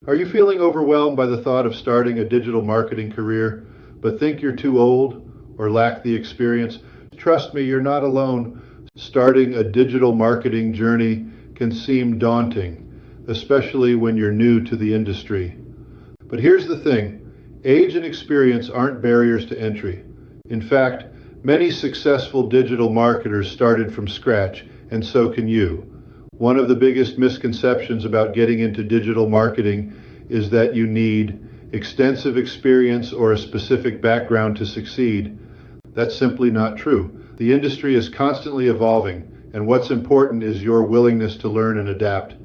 Are you feeling overwhelmed by the thought of starting a digital marketing career, but think you're too old or lack the experience? Trust me, you're not alone. Starting a digital marketing journey can seem daunting, especially when you're new to the industry. But here's the thing, age and experience aren't barriers to entry. In fact, many successful digital marketers started from scratch, and so can you. One of the biggest misconceptions about getting into digital marketing is that you need extensive experience or a specific background to succeed. That's simply not true. The industry is constantly evolving, and what's important is your willingness to learn and adapt.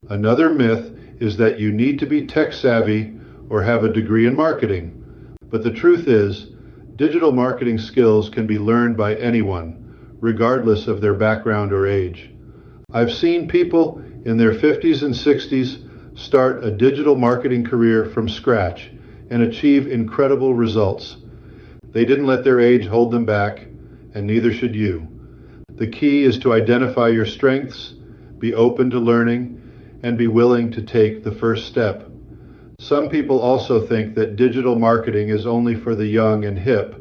Another myth is that you need to be tech savvy or have a degree in marketing. But the truth is, digital marketing skills can be learned by anyone, regardless of their background or age. I've seen people in their 50s and 60s start a digital marketing career from scratch and achieve incredible results. They didn't let their age hold them back, and neither should you. The key is to identify your strengths, be open to learning, and be willing to take the first step. Some people also think that digital marketing is only for the young and hip,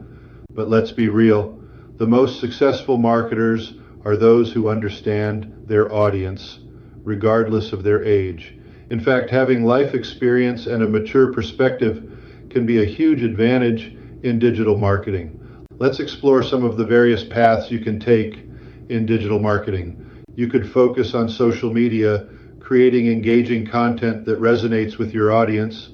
but let's be real. The most successful marketers are those who understand their audience, regardless of their age. In fact, having life experience and a mature perspective can be a huge advantage in digital marketing. Let's explore some of the various paths you can take in digital marketing. You could focus on social media, creating engaging content that resonates with your audience,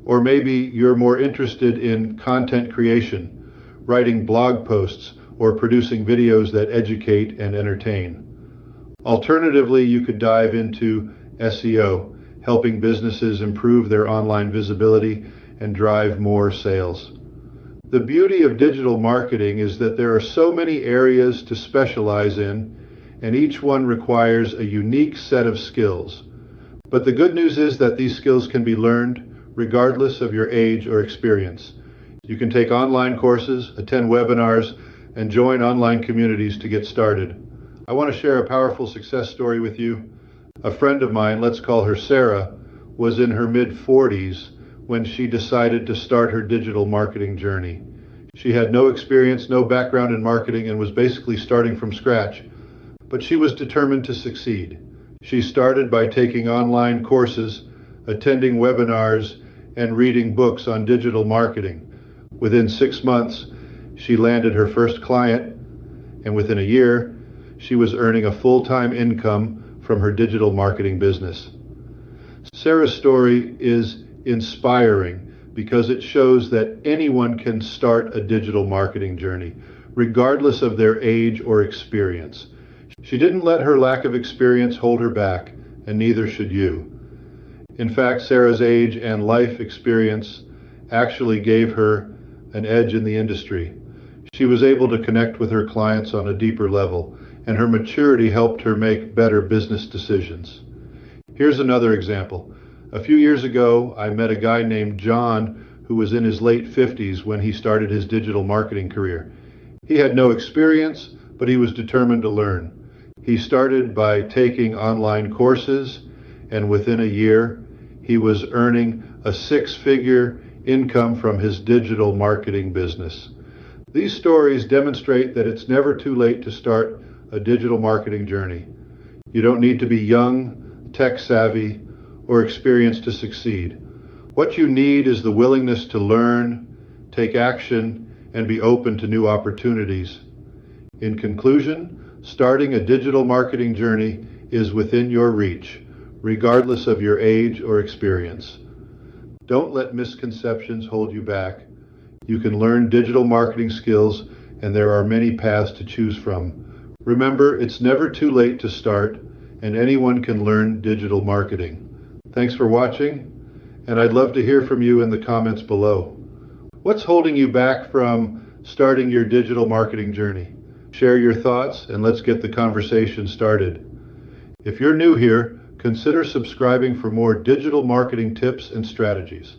or maybe you're more interested in content creation, writing blog posts, or producing videos that educate and entertain. Alternatively, you could dive into SEO, helping businesses improve their online visibility and drive more sales. The beauty of digital marketing is that there are so many areas to specialize in, and each one requires a unique set of skills. But the good news is that these skills can be learned regardless of your age or experience. You can take online courses, attend webinars, and join online communities to get started. I want to share a powerful success story with you. A friend of mine, let's call her Sarah, was in her mid-40s when she decided to start her digital marketing journey. She had no experience, no background in marketing, and was basically starting from scratch. But she was determined to succeed. She started by taking online courses, attending webinars, and reading books on digital marketing. Within 6 months, she landed her first client, and within a year, she was earning a full-time income from her digital marketing business. Sarah's story is inspiring because it shows that anyone can start a digital marketing journey, regardless of their age or experience. She didn't let her lack of experience hold her back, and neither should you. In fact, Sarah's age and life experience actually gave her an edge in the industry. She was able to connect with her clients on a deeper level, and her maturity helped her make better business decisions. Here's another example. A few years ago, I met a guy named John who was in his late 50s when he started his digital marketing career. He had no experience, but he was determined to learn. He started by taking online courses, and within a year, he was earning a 6-figure income from his digital marketing business. These stories demonstrate that it's never too late to start a digital marketing journey. You don't need to be young, tech savvy, or experienced to succeed. What you need is the willingness to learn, take action, and be open to new opportunities. In conclusion, starting a digital marketing journey is within your reach, regardless of your age or experience. Don't let misconceptions hold you back. You can learn digital marketing skills, and there are many paths to choose from. Remember, it's never too late to start, and anyone can learn digital marketing. Thanks for watching, and I'd love to hear from you in the comments below. What's holding you back from starting your digital marketing journey? Share your thoughts, and let's get the conversation started. If you're new here, consider subscribing for more digital marketing tips and strategies.